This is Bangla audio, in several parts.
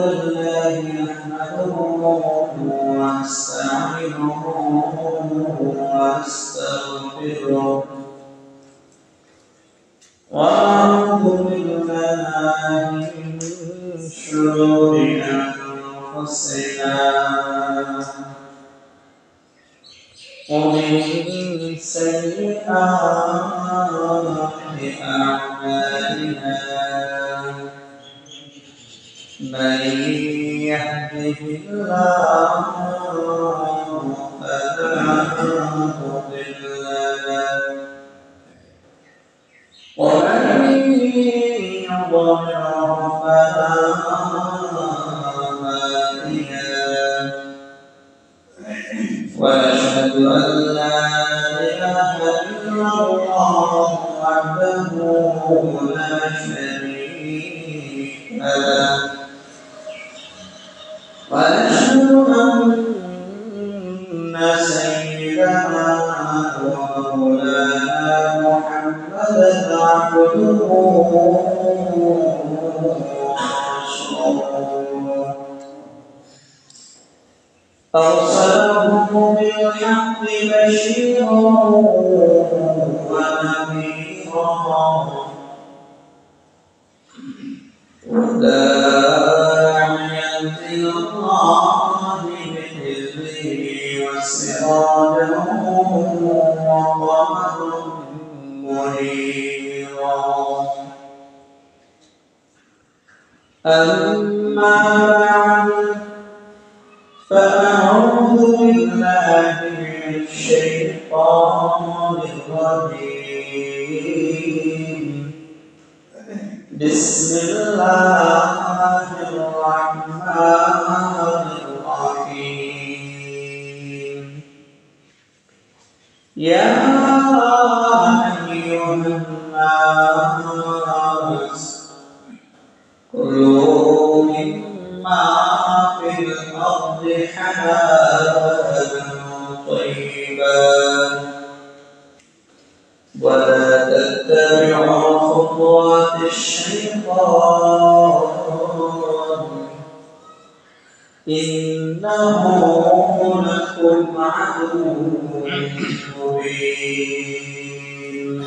لله نحمده ونستعينه ونستغفره ونعوذ بالله من شرور أنفسنا ومن سيئات أعمالنا من يهده الله فلا مضل له ومن يضلل فلا هادي له وأشهد أن لا إله إلا الله وحده لا شريك له وأشهد أن سيدنا ومولانا محمدا عبده ورسوله أرسله بالحق بشيرا ونذيرا وداعيا إلى الله بإذنه وسراجا وقمرا منيرا أما بعد فأعوذ بالله من الشيطان الرجيم بسم الله الرحمن الرحيم يا أيها الناس كلوا مما في الأرض حلالا طيبا ولا تتبعوا خطوات الشيطان إنه لكم عدو مبين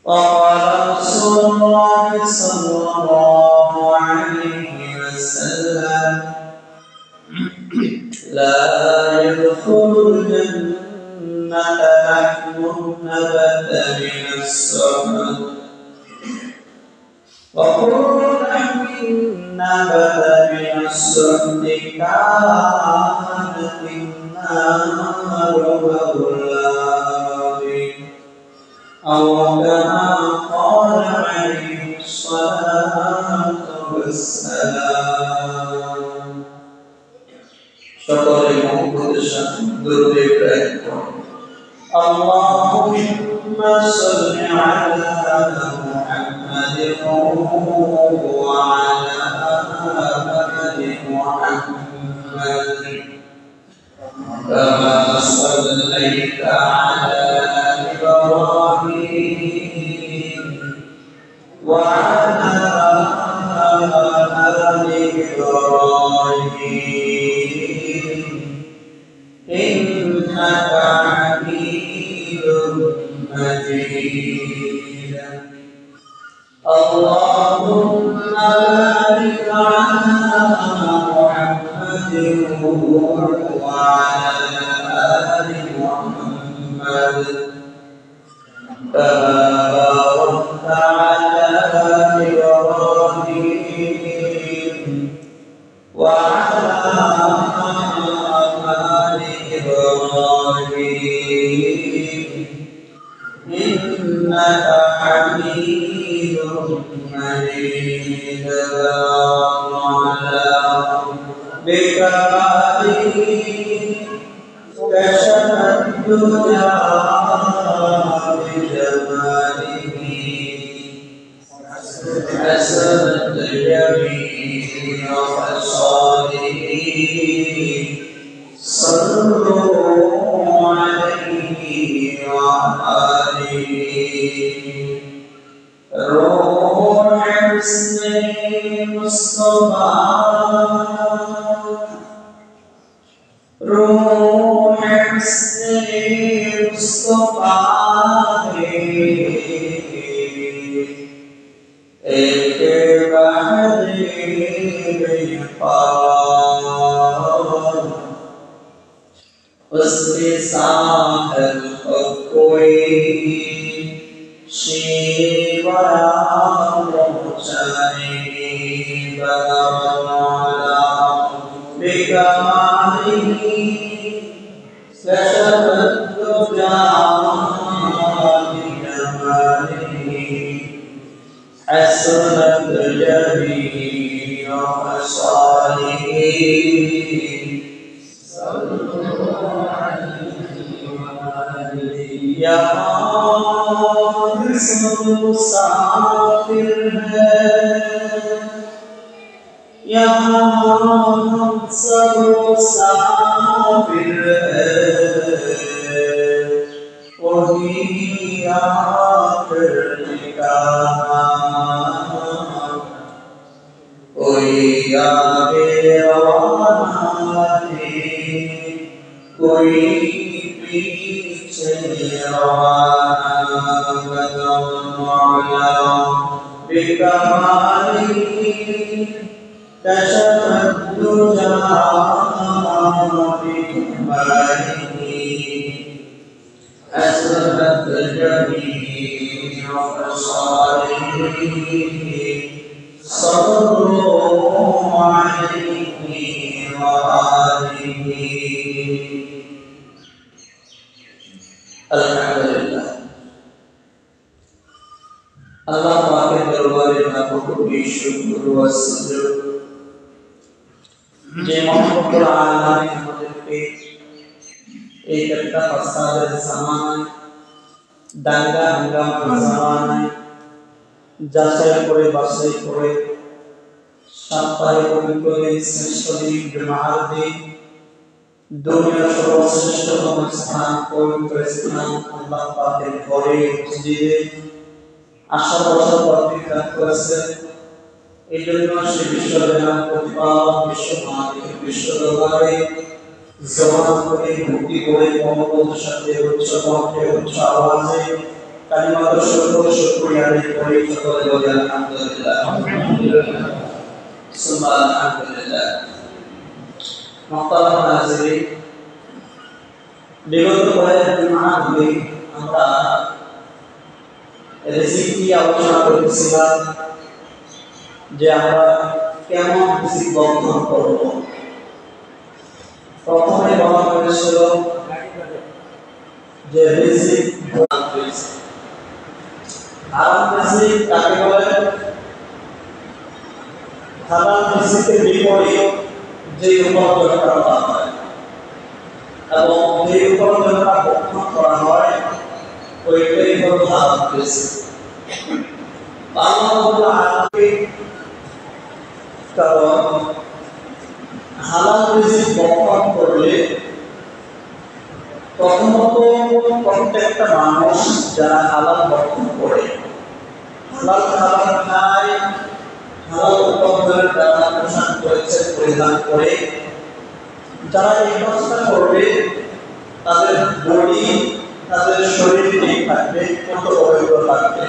وقال رسول الله صلى الله عليه وسلم لا يدخل الجنة لحم نبت من السحت وكل لحم نبت من السحت كانت النار أولى به أو كما قال عليه الصلاة والسلام شكر محمد درود إبراهيم اللهم صل على محمد وعلى آل محمد كما صليت على إبراهيم وعلى آل إبراهيم إنك حميد مجيد اللهم بارك على محمد وعلى آل محمد كما باركت على إبراهيم وعلى آل إبراهيم إنك حميد مجيد على بكماله كشف الدنيا بجماله حسنت جميله صلوا عليه وآله روح حسن مصطفى روح حسن مصطفى एक उसके साथ कोई शिवरा पहुँचाने बना बेकमाली सशक्त حسنت جميع خصاله यहाँ सब मुसाफिर है यहाँ हम सब मुसाफिर है वही आखिर निकाला कोई आगे रवाना है कोई पीछे रवाना बदौला बेकमाली कशफत दुजा बिकमाली असरत जमीअ खसालिह सल्लल्लाहु अलैहि व आलिहि अल्हम्दुलिल्लाह अल्लाह पाक के दरबारे लाखों कोटि शुक्र व सजद जे मोहम्मद आलम আমাদেরকে এই একটা ফাসাদের জামানায় দাঙ্গা হাঙ্গামার জামানায় যাচাই করে বাছাই করে সপ্তাহে পবিত্র দিন শ্রেষ্ঠ দিন জুমার দিন দুনিয়ার সর্বশ্রেষ্ঠতম স্থান পবিত্র স্থান আল্লাহ পাকের ঘরে মসজিদে আশা বছর প্রতিজ্ঞা করেছেন এই জন্য সে বিশ্বজনীন প্রতিপালক বিশ্ব মালিক বিশ্ব দরবারে জবান করে ভক্তি করে মহব্বতের সাথে উচ্চ কণ্ঠে উচ্চ আওয়াজে কালিমাত শুকরিয়া আদায় করে সকলে বলে আলহামদুলিল্লাহ সুবহান আলহামদুলিল্লাহ মুহতারাম হাজিরিন বিগত কয়েক জুমা ধরে আমরা রিজিক নিয়ে আলোচনা করেছিলাম যে আমরা কেমন রিজিক বন্টন করব প্রথমে বলা হয়েছিল যে রিজিক হারাম রিজিক কাকে বলে হারাম রিজিকের বিপরীত যে উপার্জন করা হয় এবং যে উপার্জনটা বক্ষণ করা হয় ওইটাই হলো হারাম রিজিক আল্লাহ কারণ হালাল রিজিক বক্ষণ করলে প্রথমত প্রত্যেকটা মানুষ যারা হালাল বক্ষণ করে হালাল খাবার খায় হালাল উপার্জনের দ্বারা পোশাক পরিচ্ছদ পরিধান করে যারা এই কাজটা করবে তাদের বডি তাদের শরীর ঠিক থাকবে কত পবিত্র থাকবে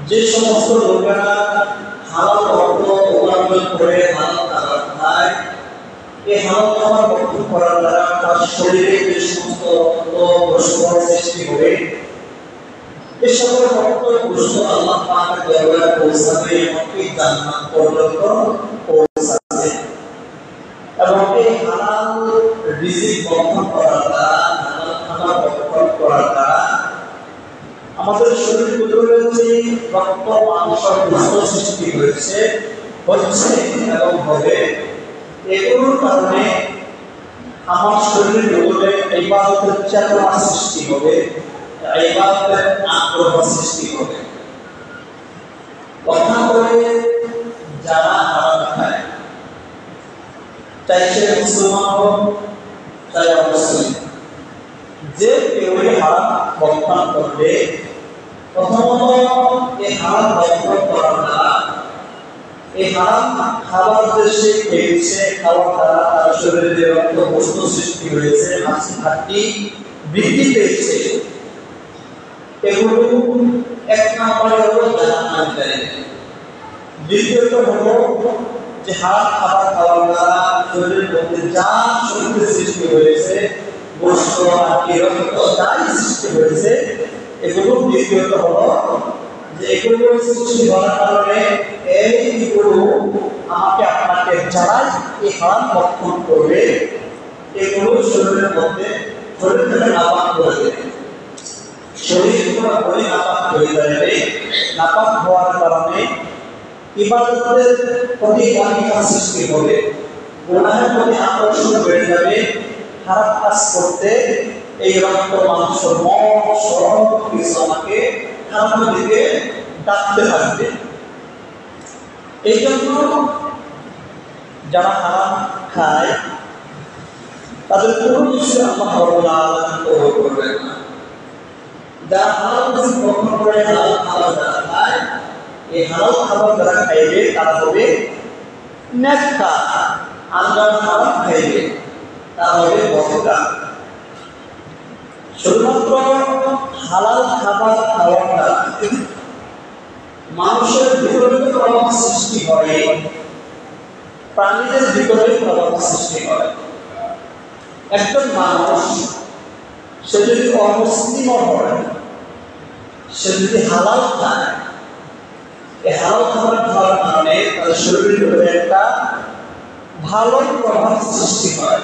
যে সমস্ত লোকেরা হালাল অর্থ উপার্জন করে হালাল খাবার খায় এই হালাল খাবার বক্ষণ করার দ্বারা তার শরীরে যে সমস্ত রক্ত সৃষ্টি হবে এই সকল রক্ত পুষ্ট আল্লাহ পাকের দরবারে পৌঁছাবে এমনকি জান্নাত পর্যন্ত পৌঁছাবে এবং এই হালাল রিজিক বক্ষণ করার দ্বারা হালাল খাবার বক্ষণ করার দ্বারা আমাদের শরীর ভিতরে যে রক্ত মাংস পুষ্ট সৃষ্টি হয়েছে হচ্ছে এবং হবে এগুলোর কারণে আমার শরীরের ভিতরে ইবাদতের চেতনা সৃষ্টি হবে ইবাদতের আগ্রহ সৃষ্টি হবে কথা করে যারা হারাম খায় চাই সে মুসলমান হোক চাই অমুসলিম, যে কেউ হারাম ভক্ষণ করবে প্রথমত এই হারাম ভক্ষণ করার দ্বারা এই হারাম খাবার দেশে খেয়েছে, খাওয়ার দ্বারা তার শরীরে যে রক্ত বস্তু সৃষ্টি হয়েছে, হাসি হাঁটি বৃদ্ধি পেয়েছে, এগুলো এক নম্বরে হলো জাহান্নামী। দ্বিতীয়ত হলো যে হারাম খাবার খাওয়ার দ্বারা শরীরের মধ্যে যা শক্তি সৃষ্টি হয়েছে, গোস্ত হাঁটি রক্ত যাই সৃষ্টি হয়েছে, এগুলো দ্বিতীয়ত হলো যে এগুলো সৃষ্টি হওয়ার কারণে এইগুলো আমাকে আপনাকে যারা এই হারাম ভক্ষণ করবে এগুলো শরীরের মধ্যে শরীর থেকে নাপাক করে দেবে, শরীর পুরো বই নাপাক হয়ে যাবে। নাপাক হওয়ার কারণে ইবাদতের প্রতি অনীহা সৃষ্টি হবে, গুনাহের প্রতি আকর্ষণ বেড়ে যাবে, খারাপ কাজ করতে এই রক্ত মাংস মন সব কিছু আমাকে খারাপ দিকে ডাকতে থাকবে। এই জন্য যারা হারাম খায় তাদের কোনো কিছু আল্লাহ রাব্বুল আলামিন কবুল করবেন না। যারা হালাল কিছু গ্রহণ করে হালাল খাবার যারা খায়, এই হালাল খাবার যারা খাইবে তারা হবে নেককার, আর যারা হারাম খাইবে তারা হবে বদকার। শুধুমাত্র হালাল খাবার খাওয়ার দ্বারা মানুষের বিপরীত প্রভাব সৃষ্টি করে, প্রাণীদের বিপরীত প্রভাব সৃষ্টি করে। একজন মানুষ সে যদি অমুসলিম হয়, সে যদি হালাল খায়, এই হালাল খাবার খাওয়ার কারণে তার শরীরের উপরে একটা ভালো প্রভাব সৃষ্টি হয়।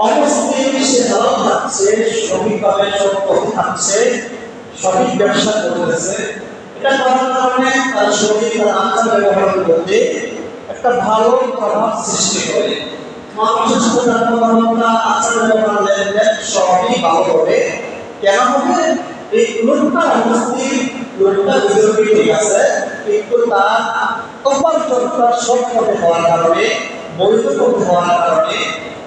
অমুসলিম সে হালাল খাচ্ছে, সঠিকভাবে সব পথে খাচ্ছে, সঠিক ব্যবসা করতেছে, এটা করার কারণে তার শরীর তার আচার ব্যবহার করতে একটা ভালো প্রভাব সৃষ্টি করে। মানুষের সাথে তার কথাবার্তা আচার ব্যবহার লেনদেন সবই ভালো হবে। কেন হবে? এই লোকটা অমুসলিম, লোকটা বিধর্মী ঠিক আছে, কিন্তু তার উপার্জনটা সৎভাবে হওয়ার কারণে, বৈধ হওয়ার কারণে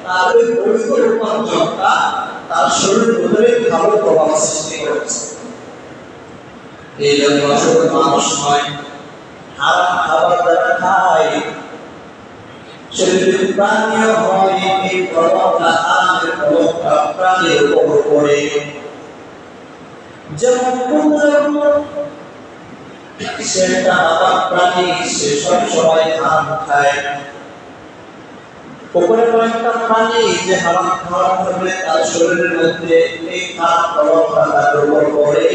তার ওই বৈধ উপার্জনটা তার শরীরের ভিতরে ভালো প্রভাব সৃষ্টি করেছে। এই জন্য আসলে মানুষ নয়, হারাম খাবার যারা খায় সে যদি প্রাণীয় হয়, এই প্রভাবটা হারামের প্রভাবটা প্রাণীর উপর পড়ে। যেমন সে একটা নাপাক প্রাণী, সে সব সময় হারাম খায়। পুকুরের একটা প্রাণী যে হারাম খাওয়ার ফলে তার শরীরের মধ্যে এই খারাপ প্রভাবটা তার উপর পড়ে।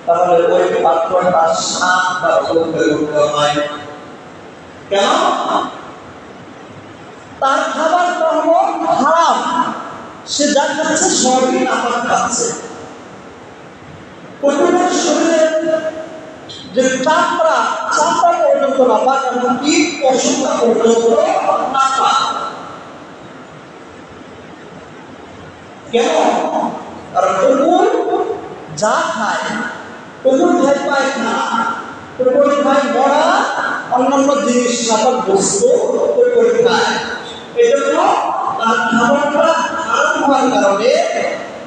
তাহলে ওই পাত্রটা সাপ বা হয় কেন? তার খাবারটা হলো হারাম, সে যা খাচ্ছে সবই নাপাক খাচ্ছে। কুকুরের শরীরের যে চামড়া পর্যন্ত নাপাক, এমনকি পশুটা পর্যন্ত নাপাক। কেন? কারণ কুকুর যা খায়, কুকুর খায় পায়খানা, কুকুর খায় মরা অন্যান্য জিনিস, নাপাক বস্তু কুকুর খায়। এই জন্য তার খাবারটা খারাপ হওয়ার কারণে,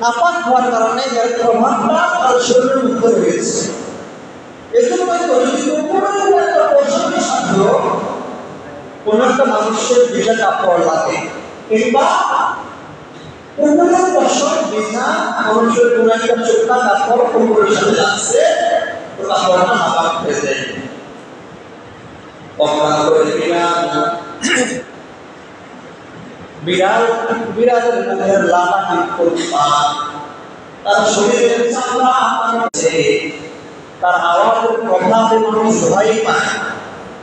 নাপাক হওয়ার কারণে এর প্রভাবটা তার শরীরের মধ্যে রয়েছে। এই জন্য যদি কুকুরের একটা পশুর সাথে কোনো একটা মানুষের ভিজা কাপড় লাগে, কিংবা কুকুরের পশুর ভিজা মানুষের কোনো একটা চোখা কাপড় কুকুরের সাথে লাগছে, তো কাপড়টা নাপাক হয়ে যায়। বিড়ালের মুখের লালা করতে পারে, তার শরীরের চামড়া আছে, তার আওয়াজের প্রভাবে মানুষ ভয় পায়।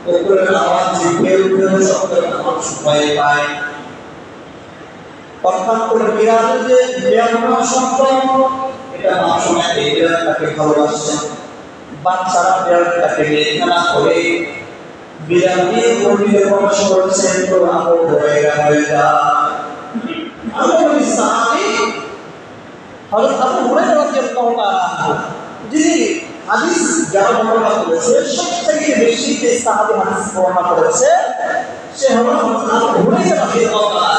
কুকুরের আওয়াজ জিভে উঠেও শব্দের মানুষ ভয় পায়। অর্থাৎ করে বিড়ালের যে বিড়াল শব্দ, এটা মানুষ অনেকে বিড়ালটাকে ভালোবাসছে। বাচ্চারা বিড়ালটাকে নিয়ে খেলা করে, বিড়াল নিয়ে গভীরে প্রবেশ করেছে, তো আমল হয়ে যায়। হযরত আবু হুরায়রা রাদিয়াল্লাহু তাআলা যিনি হাদিস যারা বর্ণনা করেছে সবথেকে বেশি যে সাহাবী হাদিস বর্ণনা করেছে সে হলো আবু হুরায়রা রাদিয়াল্লাহু তাআলা।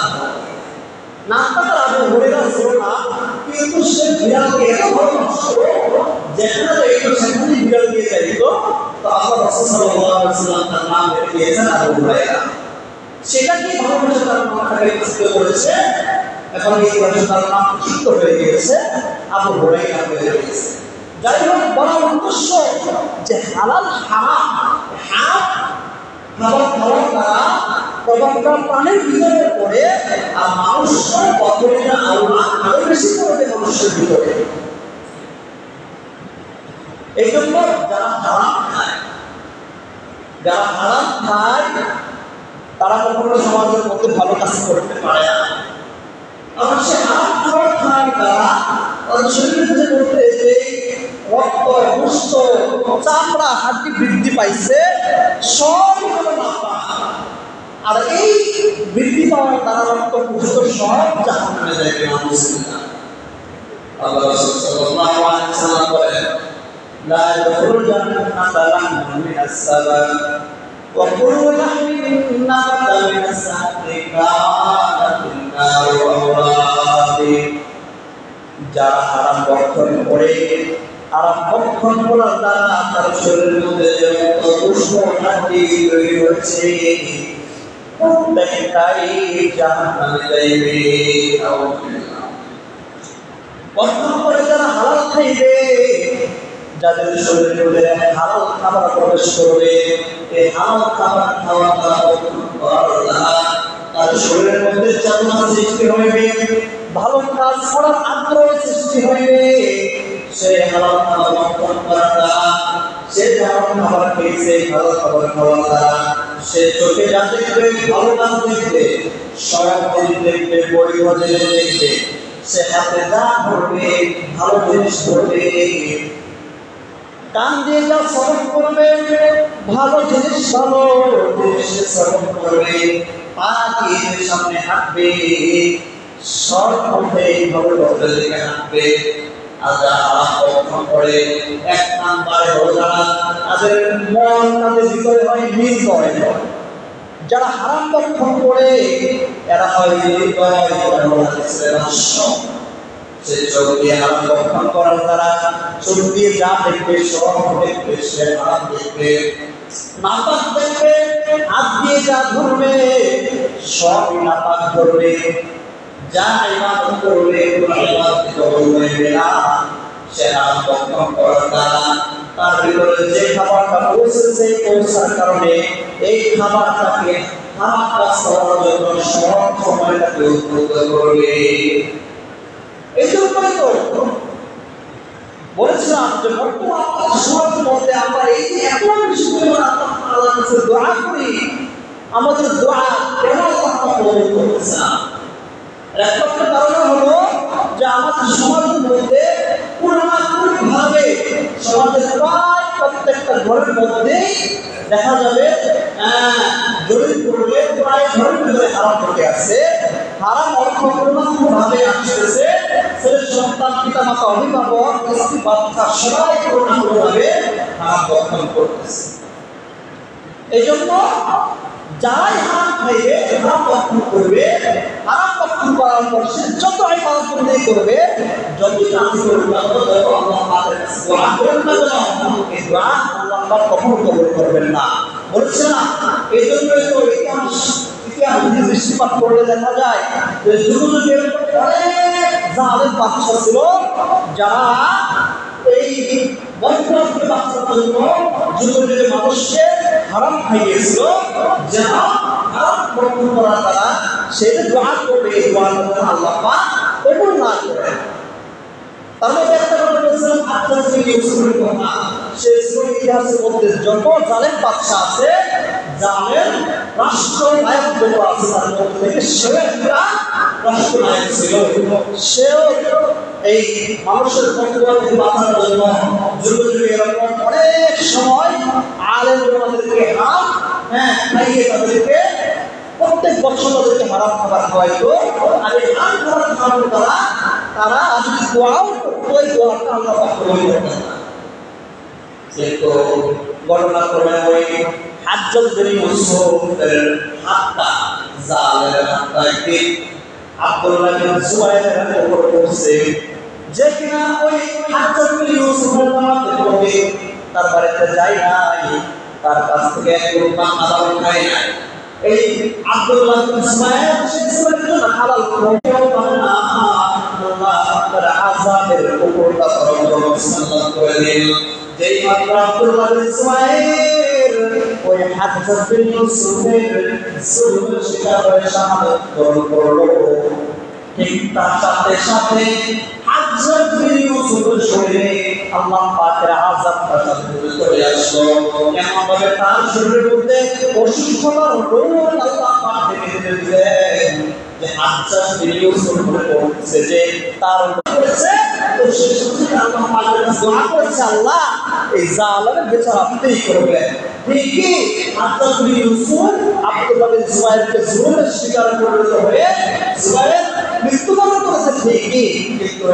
নামটা তার আবু হুরায়রা ছিল না, কিন্তু সে বিড়ালকে এত ভালোবাসত যেখানে যাইতো সেখানে বিড়াল দিয়ে যাইতো। তো আল্লাহ রাসূল সাল্লাল্লাহু আলাইহি ওয়াসাল্লাম তার নাম রেখে দিয়েছেন আবু হুরায়রা। সেটা কি ভালোবাসা তার নামটাকে প্রসিদ্ধ করেছে, এখন এই বয়সে তার নাম প্রসিদ্ধ হয়ে গিয়েছে, আবু হুরায়রা হয়ে গিয়েছে। যাই হোক, বলার উদ্দেশ্য যে হালাল হারাম খাবার খাওয়ার দ্বারা প্রভাবটা প্রাণের ভিতরে পড়ে আর মানুষের পদ্ধতিটা আরো বেশি করবে মানুষের ভিতরে। এই জন্য যারা হারাম খায় তারা কখনো সমাজের মধ্যে ভালো কাজ করতে পারে না। আর সে হারাম খাবার খায় তারা তার শরীরের মধ্যে যে রক্ত, গোশত, চামড়া, হাড্ডি বৃদ্ধি পাইছে সব হলো নাপাক। আর এই বৃদ্ধি পাওয়ার দ্বারা রক্ত, গোশত সব জাহান্নামে যাবে। নাউযুবিল্লাহ। আল্লাহ রাসূল সাল্লাল্লাহু আলাইহি ওয়াসাল্লাম বলেন, লা ইয়াদখুলুল জান্নাতা লাহমুন মিনাস সাবাব ওয়া কুল্লু লাহমিন নাবাতা মিনাস সাহরি কানাতিন নারু আওরাদি। যারা হারাম ভক্ষণ করে, হারাম ভক্ষণ করার দ্বারা তার শরীরের মধ্যে যে গোশত, হাড্ডি তৈরি হয়েছে প্রত্যেকটাই জাহান্নামে যাইবে। ভক্ষণ করে যারা হালাল খাইবে, যাদের শরীরের মধ্যে হালাল খাবার প্রবেশ করবে, এই হালাল খাবার খাওয়ার দ্বারা ভক্ষণ করার দ্বারা তার শরীরের মধ্যে চেতনা সৃষ্টি হইবে, ভালো কাজ করার আগ্রহ সৃষ্টি হইবে। সে হালাল খাবার ভক্ষণ করার দ্বারা, সে হালাল খাবার খেয়েছে, হালাল খাবার খাওয়ার দ্বারা সে চোখে যা দেখবে, ভালো কাজ দেখবে, সড়ক দেখবে, পরিবহনে দেখবে, সে হাতে যা ধরবে, ভালো জিনিস ধরবে, কান দিয়ে যা শ্রবণ করবে, ভালো জিনিস শ্রবণ করবে, পা দিয়ে সামনে হাঁটবে, সব মধ্যে ভালো পথের দিকে হাঁটবে। আর যারা হারাম ভক্ষণ করে, এক নাম্বারে হলো যারা তাদের মন, তাদের ভিতরে হয় নির্দয়। যারা হারাম ভক্ষণ করে এরা হয় নির্দয়, সে চোখ দিয়ে হারাম ভক্ষণ করার দ্বারা চোখ দিয়ে যা দেখবে সব দেখবে, সে হারাম দেখবে, নাপাক দেখবে, হাত দিয়ে যা ধরবে সব নাপাক ধরবে, যা ইবাদত করবে কোনো ইবাদত কবুল হবে না। সে হারাম ভক্ষণ করার দ্বারা তার ভিতরে যে খাবারটা পৌঁছেছে, পৌঁছার কারণে এই খাবারটাকে হারাম কাজ করার জন্য সব সময়টাকে উদ্বুদ্ধ করবে। এই জন্যই তো বলেছিলাম যে বর্তমান সমাজের মধ্যে আমরা এই যে এত বেশি পরিমাণ আল্লাহর কাছে দোয়া করি, আমাদের দোয়া কেন আল্লাহ কবুল করতেছে না? একমাত্র কারণ হলো যে আমাদের সমাজের মধ্যে কোনো না কোনোভাবে সমাজের প্রায় প্রত্যেকটা ঘরের মধ্যেই দেখা যাবে জরুরি করলে প্রায় ঘরের ভিতরে হারাম ঢুকে আছে। হারাম অর্থ কোনো না কোনোভাবে আসতেছে, ছেলে সন্তান, পিতা মাতা, অভিভাবক, স্ত্রী, বাচ্চা সবাই কোনো না কোনোভাবে হারাম ভক্ষণ করতেছে। এই জন্য যারাই হারাম খাইবে, হারাম ভক্ষণ করবে, হারাম ভক্ষণ করার পর সে যত ইবাদত করবে, যতই নামাজ পড়বে, আল্লাহ পাকের কাছে দোয়া করবেন না, এই দোয়া আল্লাহ পাক কখনো কবুল করবেন না। বলছে না, এই জন্যই তো ইতিহাস দৃষ্টিপাত করলে দেখা যায় যে যুগযুগের অনেক জালেম বাদশা ছিল যারা এই বর্তমানে বাচ্চার জন্য যুগযুগের মানুষকে হারাম খাইয়েছিল, যারা হারাম ভক্ষণ করার দ্বারা সে দোয়া করবে, এই দোয়ার মধ্যে আল্লাহ পাক কবুল না করেন। তার মধ্যে একটা কথা বলছিলাম, আপনার যে ইউসুফের কথা, সে ইতিহাসের মধ্যে যত জালেম বাদশা আছে, জালেম রাষ্ট্রনায়ক যত আছে, তার মধ্যে থেকে সেও একটা রাষ্ট্রনায়ক ছিল। সেও এই মানুষের পক্ষে বাঁচার জন্য যুগে যুগে এরকম অনেক সময় আলেম ওলামাদেরকে হারাম খাইয়ে তাদেরকে প্রত্যেক বছর তাদেরকে হারাম খাবার খাওয়াইতো। আর এই হারাম খাবার খাওয়ানোর দ্বারা তারা যদি দোয়াও করতো ওই দোয়াটা আল্লাহ পাক কবুল করতেন না। যেহেতু ঘটনাক্রমে ওই হাজ্জাজ বিন ইউসুফের হাতটা জালের হাতটা একদিন আব্দুল্লাহ বিন জুবাইরের হাতের উপর পড়ছে, যে কিনা ওই হাজ্জাজ বিন ইউসুফের নামাতে পড়ে তার বাড়িতে যায় নাই, তার কাছ থেকে এক রুপা আদায় খায় নাই। এই আব্দুল্লাহ বিন জুবাইর সে ইসলামের জন্য হালাল করতেও পারে না, আল্লাহ তার আযাবের উপরটা পরম করে দিল। যেই মাত্র আব্দুল্লাহ বিন জুবাইর ওই হাজ্জাজ বিন ইউসুফের জুলুমের শিকার হয়ে শাহাদাত বরণ করলো, ঠিক তার সাথে সাথে হাজ্জাজ বিন ইউসুফের শরীরে আল্লাহ পাকের আযাবটা চলে আসলো। এমন ভাবে তার শরীরের মধ্যে অসুস্থতার রোগ আল্লাহ পাক ঢেকে দিলেন যে হাজ্জাজ বিন ইউসুফ বলছে যে তার করেছে, তো সে শুনে আল্লাহ পাকের কাছে দোয়া করেছে, আল্লাহ এই জালেমের বিচার আপনিই করবেন। ঠিকই হাজ্জাজ বিন ইউসুফ আব্দুল্লাহ বিন জুবাইরকে জুলুমের শিকার পরিণত হয়ে জুবাইর মৃত্যুবরণ করেছে ঠিকই, কিন্তু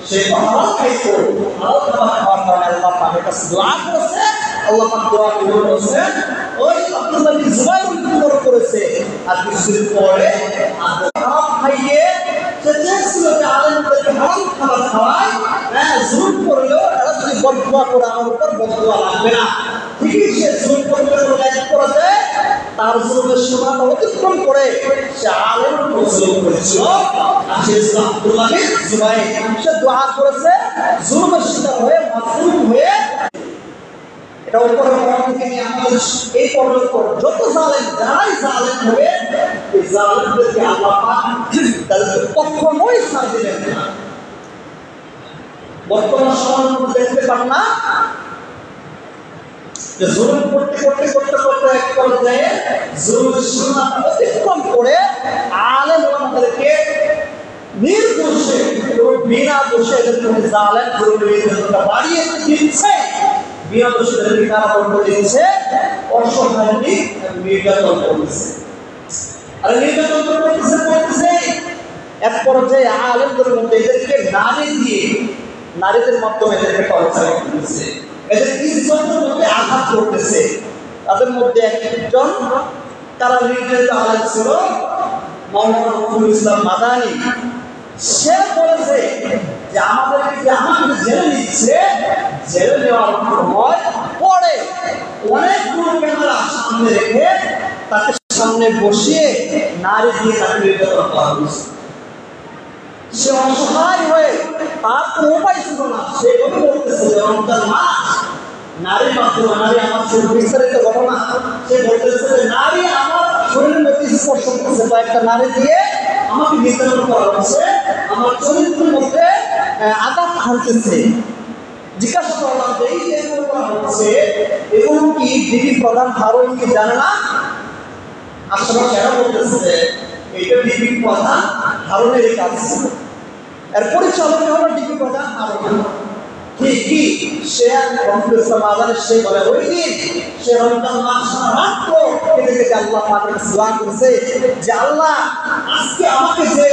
সে হালাল খাইতো, হালাল খাবার খাওয়ার কারণে আল্লাহ পাকের কাছে দোয়া করেছে, আল্লাহ পাক দোয়া কবুল করেছে, ওই আব্দুল্লাহ বিন জুবাইর মৃত্যুবরণ করেছে। আর কিছুদিন পরে হারাম খাইয়ে সে চেয়েছিল যে আলেমদেরকে হারাম খাবার খাওয়ায়, হ্যাঁ জুলুম করলেও এরা যদি বদদোয়া করে আমার উপর বদদোয়া লাগবে না। ঠিকই সে জুলুম করবে করেছে, তার জুলুমের সীমাটা অতিক্রম করে সে আলেমের উপর জুলুম করেছিল। আর সে আব্দুল্লাহ বিন জুবাইর সে দোয়া করেছে জুলুমের শিকার হয়ে মাসরুম হয়ে। এটা উপরে থেকে নিয়ে আমাদের এই পর্যন্ত যত জালেম যারাই জালেম হবে এই জালেমদেরকে আল্লাহ পাক তাদের কখনোই ছাড় দিবেন না। বর্তমান সমাজের মধ্যে দেখতে পান না যে জুলুম করতে করতে করতে করতে এক পর্যায়ে জুলুমের সীমা অতিক্রম করে আলেম ওলামাদেরকে নির্দোষে এবং বিনা দোষে এদেরকে জালেম জুলুমের বাড়িয়ে দিচ্ছে, বিনা দোষে এদেরকে কারাদণ্ড দিচ্ছে, অসহায়িক নির্যাতন করতেছে। আর নির্যাতন করতেছে এক পর্যায়ে আলেমদের মধ্যে এদেরকে নারী দিয়ে নারীদের মাধ্যমে এদেরকে টর্চার করতেছে, এদের ইজ্জতের মধ্যে আঘাত করতেছে। তাদের মধ্যে একজন তারা নির্যাতিত আলেম ছিল মাওলানা নজরুল ইসলাম মাদানী। সে বলেছে যে আমাদেরকে জেলে নিচ্ছে, জেলে নেওয়ার সময় পরে অনেকগুলো ক্যামেরা সামনে রেখে তাকে সামনে বসিয়ে নারী দিয়ে তাকে নির্যাতন করা হয়েছে। সে অসহায় হয়ে তার কোনো উপায় ছিল না, সে বলতেছে যে রমজান মাস নারীর মাধ্যমে নারী আমার শরীর বিস্তারিত ঘটনা, সে বলতেছে যে নারী আমার শরীরের মধ্যে স্পর্শ করছে, কয়েকটা নারী দিয়ে আমাকে নির্যাতন করা হচ্ছে, আমার চরিত্রের মধ্যে আঘাত হানতেছে। জিজ্ঞাসা করলাম যে এই যে এগুলো করা হচ্ছে এগুলো কি ডিবি প্রধান হারুন কি জানে না? আসলে কেন বলতেছে এটা ডিবি প্রধান হারুনের এই কাজ ছিল, এর পরিচালক হলো ডিবি প্রধান হারুন। ঠিকই সে রমজান ইসলাম আজানের সে বলে ওই দিন সে রমজান মাস মাত্র এদিকে আল্লাহ পাকের কাছে দোয়া করেছে যে আল্লাহ আজকে আমাকে যে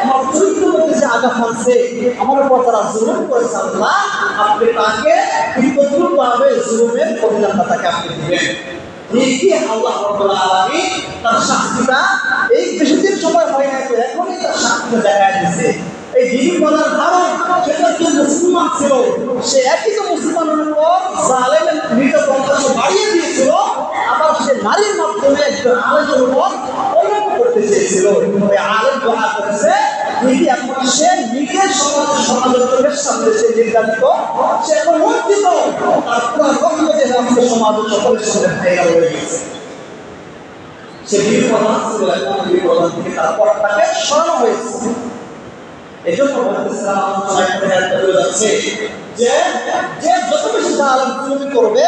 আমার চরিত্রের মধ্যে যে আঘাত হানছে, আমার উপর যারা জুলুম করেছে আল্লাহ আপনি তাকে বিপদভাবে জুলুমের পরিণামটা তাকে আপনি দিবেন। ঠিকই আল্লাহ রাব্বুল আলামিন তার শাস্তিটা এই বেশি দিন সময় হয় না, তো এখনই তার শাস্তিটা দেখা দিচ্ছে। এই ডিবি প্রধান হারুন সেটা যে মুসলমান ছিল, সে একই তো মুসলমানের উপর জালেমের নির্যাতনটা সে বাড়িয়ে দিয়েছিল, আবার সে নারীর মাধ্যমে একজন আলেমের উপর অন্যায় করতে চেয়েছিল। ওই আলেম দোয়া করেছে ঠিকই এখন সে নিজের সমাজের চোখের সামনে সে নির্যাতিত, সে এখন লজ্জিত, তার পুরো রক্ত যে রাষ্ট্র সমাজ সকলের সঙ্গে ভাইরাল হয়ে গেছে। সে ডিবি প্রধান ছিল, এখন ডিবি প্রধান থেকে তার পদটাকে সরানো হয়েছে। এই জন্য বলতেছিলাম যাচ্ছে যে যে যত বেশি জালেম জুলুম করবে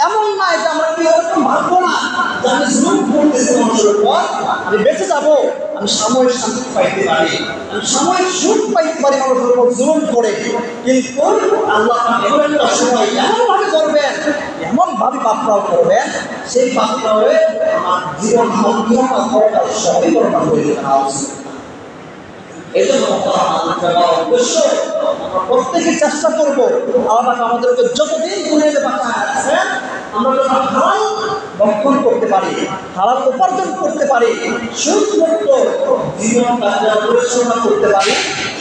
এমন নয় যে আমরা কি ওরকম ভাববো না যে আমি জুলুম করতেছি মানুষের উপর, আমি বেঁচে যাবো, আমি সাময়িক শান্তি পাইতে পারি, আমি সাময়িক সুখ পাইতে পারি মানুষের উপর জুলুম করে। কিন্তু আল্লাহ এমন একটা সময় এমনভাবে করবেন, এমনভাবে পাপড়াও করবেন, সেই পাপড়াও আমার জীবন সবই বরবাদ হয়ে যাওয়া উচিত। এই জন্য অবশ্য আমরা প্রত্যেকে চেষ্টা করবো আল্লাহ আমাদেরকে যতদিন দুনিয়াতে বাঁচায় রাখছেন আমরা যেন হালাল রক্ষণ করতে পারি, হালাল উপার্জন করতে পারি, সুদমুক্ত জীবন পরিচালনা করতে পারি,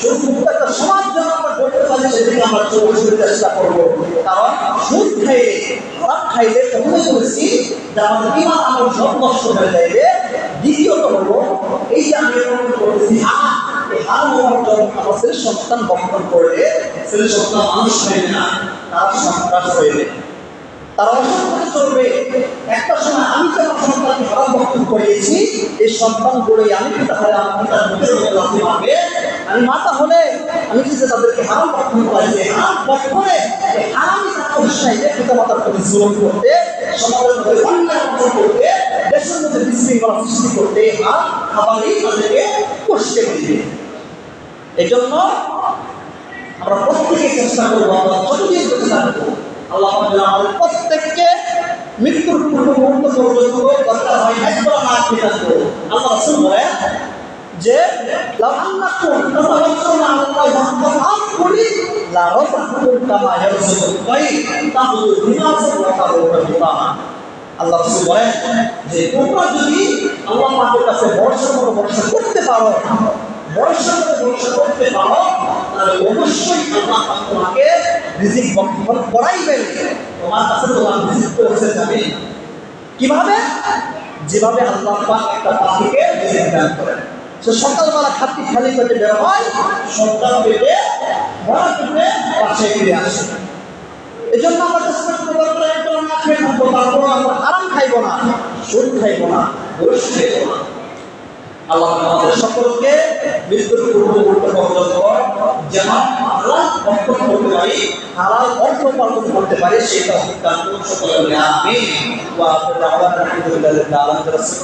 সুদমুক্ত একটা সমাজ যেন আমরা করতে পারি, সেদিকে আমরা চৌষট্টি চেষ্টা করবো। কারণ সুদ খাইলে, হারাম খাইলে প্রথমে বলেছি যে আমাদের ইমান আমল সব নষ্ট হয়ে যাইবে। দ্বিতীয়ত হলো এই যে আমি করেছি হারাম উপার্জন আমাদের সন্তান বক্ষণ করলে ছেলে সন্তান মানুষ হইবে না, তারা সন্ত্রাস হইবে, তারা অসংখ্য চলবে। একটা সময় আমি তো আমার সন্তানকে হারাম বক্ষণ করিয়েছি, এই সন্তানগুলোই আমি পিতা হলে আমার পিতার মুখে মারবে, আমি মাতা হলে আমি কিন্তু তাদেরকে হারাম বক্ষণ করেছি। হারাম বক্ষণে হারামি তাকে উৎসাহিতে পিতা মাতার প্রতি জুলুম করতে, সমাজের মধ্যে অন্যায় অর্জন করতে, দেশের মধ্যে বিশৃঙ্খলা সৃষ্টি করতে হাত খাবারই তাদেরকে কষ্টে দিবে। এই জন্য আমরা প্রত্যেকে চেষ্টা করবো, আমরা যতদিন বেঁচে থাকবো আল্লাহ আমাদের প্রত্যেককে মৃত্যুর পূর্ব মুহূর্ত পর্যন্ত দরকার হয় একবার না খেয়ে থাকবো। আল্লাহ রাসূল বলেন যে আল্লাহ বলেন যে তোমরা যদি আল্লাহ পাকের কাছে ভরসা করতে পারো, ভরসা করতে পারো, তাহলে অবশ্যই আল্লাহ পাক তোমাকে রিজিক বন্টন করাইবেন। তোমার কাছে তোমার রিজিক পৌঁছে যাবে। কিভাবে? যেভাবে আল্লাহ পাক একটা পাখিকে রিজিক দান করেন। সে সকালবেলা খালি পেটে বের হয়, সন্তান পেটে ভরা পেটে বাসায় ফিরে আসে। এই জন্য আমরা চেষ্টা করবো না খেয়ে থাকবো, তারপর আমরা আরাম খাইবো না, সুদ খাইবো না, ঘুষ খাইবো না। আল্লাহ আমাদের সকলকে মৃত্যুর পূর্ব মুহূর্ত পর্যন্ত যেন হালাল বক্ষণ করতে পারি, হালাল অর্থ উপার্জন করতে পারি, সেটা দান করুন সকলে বলে আমিন। ওয়া আখিরু দাওয়ানা আলহামদুলিল্লাহি রাব্বিল আলামিন।